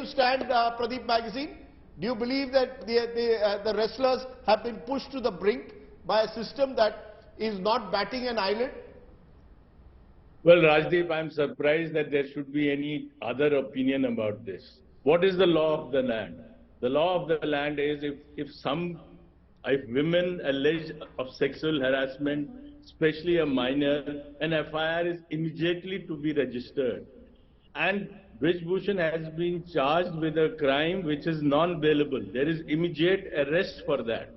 you stand, Pradeep Magazine? Do you believe that the wrestlers have been pushed to the brink by a system that is not batting an eyelid? Well, Rajdeep, I'm surprised that there should be any other opinion about this. What is the law of the land? The law of the land is if women allege of sexual harassment, especially a minor, an FIR is immediately to be registered. And Brij Bhushan has been charged with a crime which is non-bailable. There is immediate arrest for that,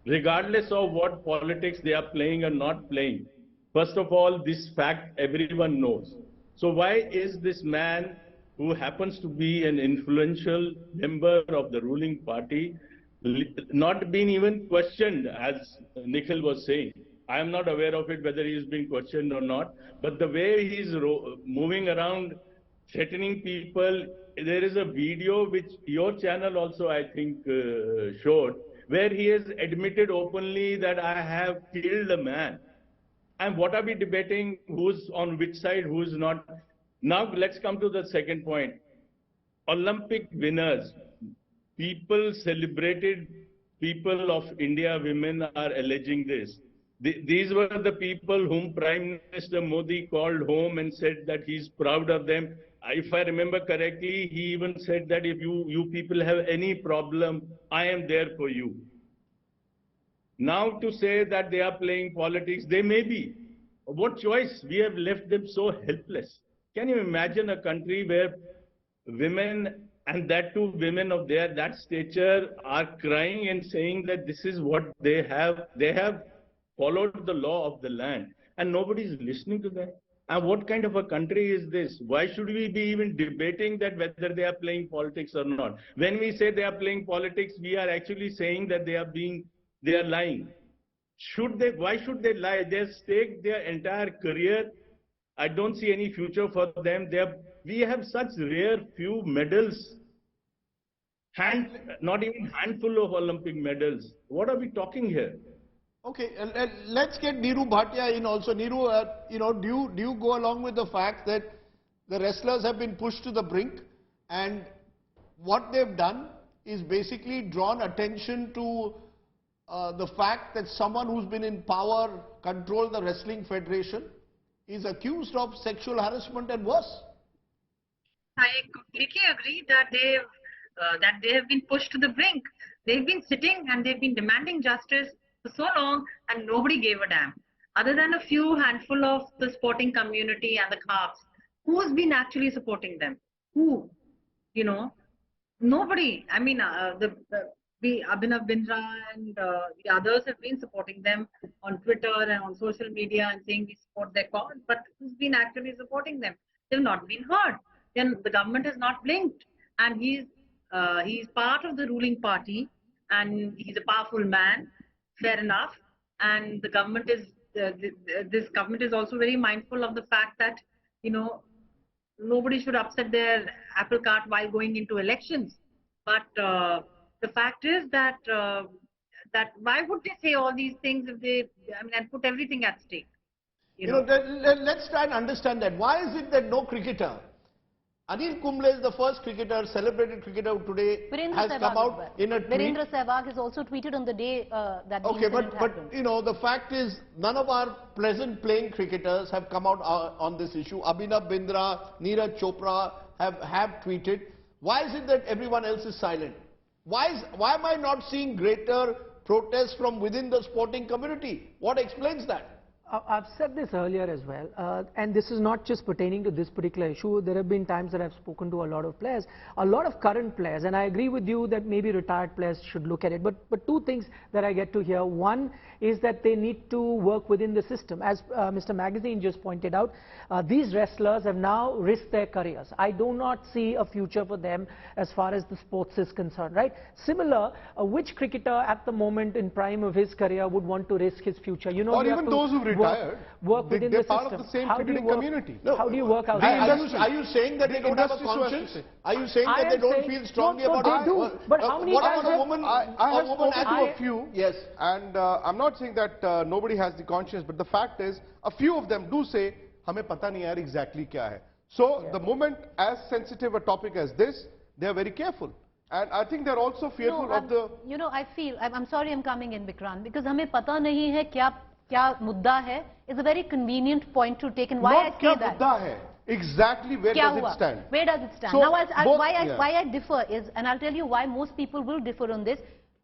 regardless of what politics they are playing or not playing. First of all, this fact everyone knows. So why is this man, who happens to be an influential member of the ruling party, not being even questioned, as Nikhil was saying? I am not aware of it, whether he is being questioned or not. But the way he is moving around, threatening people, there is a video which your channel also, I think, showed, where he has admitted openly that I have killed a man. And what are we debating? Who's on which side, who's not? Now let's come to the second point. Olympic winners, people celebrated, people of India, women are alleging this. These were the people whom Prime Minister Modi called home and said that he's proud of them. If I remember correctly, he even said that if you people have any problem, I am there for you. Now to say that they are playing politics, they may be. What choice? We have left them so helpless. Can you imagine a country where women, and that too women of that stature, are crying and saying that this is what they have followed the law of the land, and nobody is listening to them? And what kind of a country is this? Why should we be even debating that whether they are playing politics or not? When we say they are playing politics, we are actually saying that they are lying. Why should they lie? They have staked their entire career. I don't see any future for them. We have such rare few medals, not even handful of Olympic medals. What are we talking here? Okay, let's get Neeru Bhatia in also. Neeru, do you go along with the fact that the wrestlers have been pushed to the brink, and what they've done is basically drawn attention to the fact that someone who's been in power, control the wrestling federation, is accused of sexual harassment and worse? I completely agree that they have been pushed to the brink. They've been sitting and they've been demanding justice for so long, and nobody gave a damn. Other than a few handful of the sporting community and the cops, who's been actually supporting them? Who? Nobody. I mean, Abhinav Bindra and the others have been supporting them on Twitter and on social media and saying we support their cause, but who's been actually supporting them? They've not been heard. Then the government has not blinked, and he's part of the ruling party, and he's a powerful man. Fair enough. And the government is this government is also very mindful of the fact that nobody should upset their apple cart while going into elections. But the fact is that why would they say all these things if they and put everything at stake? Let's try and understand that. Why is it that no cricketer? Anil Kumble is the first cricketer, celebrated cricketer today, has come out in a tweet. Virendra Sehwag has also tweeted on the day that the incident happened. But the fact is, none of our pleasant playing cricketers have come out on this issue. Abhinav Bindra, Neeraj Chopra have tweeted. Why is it that everyone else is silent? Why am I not seeing greater protests from within the sporting community? What explains that? I've said this earlier as well, and this is not just pertaining to this particular issue. There have been times that I've spoken to a lot of players, a lot of current players, and I agree with you that maybe retired players should look at it. But two things that I get to hear. One is that they need to work within the system. As Mr. Magazine just pointed out, these wrestlers have now risked their careers. I do not see a future for them as far as the sports is concerned, right? Similar, which cricketer at the moment in prime of his career would want to risk his future? Or even those who retired, within they're the part system. of the same cricketing community. No, how do you work out? Are you saying that they don't have a conscience? Are you saying that they don't feel strongly about it? They do. But how many times a woman? I have spoken to a few. Yes. And I'm not saying that nobody has the conscience, but the fact is, a few of them do say, "हमें पता नहीं यार exactly क्या है." So the moment as sensitive a topic as this they are very careful. And I think they're also fearful of the... You know, I feel, I'm sorry I'm coming in, Vikrant, because हमें पता नहीं है क्या मुद्दा है, is a very convenient point to take, and why I say that. मुद्दा है. Exactly where does it stand? Where does it stand? So now, why I differ is, and I'll tell you why most people will differ on this.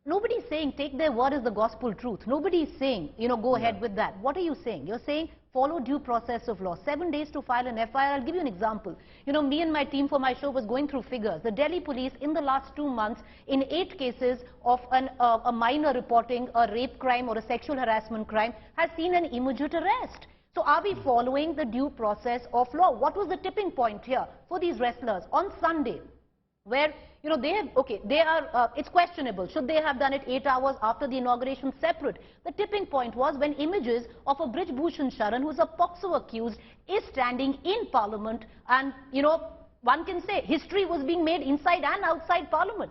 Nobody is saying take their word as the gospel truth. Nobody is saying, you know, go ahead with that. What are you saying? You're saying follow due process of law. 7 days to file an FIR. I'll give you an example. You know, me and my team for my show was going through figures. The Delhi police in the last 2 months, in 8 cases of a minor reporting a rape crime or a sexual harassment crime, has seen an immediate arrest. So are we following the due process of law? What was the tipping point here for these wrestlers on Sunday, where, you know, it's questionable. Should they have done it 8 hours after the inauguration? Separate. The tipping point was when images of a Brij Bhushan Sharan, who is a POCSO accused, is standing in Parliament, and, you know, one can say history was being made inside and outside Parliament.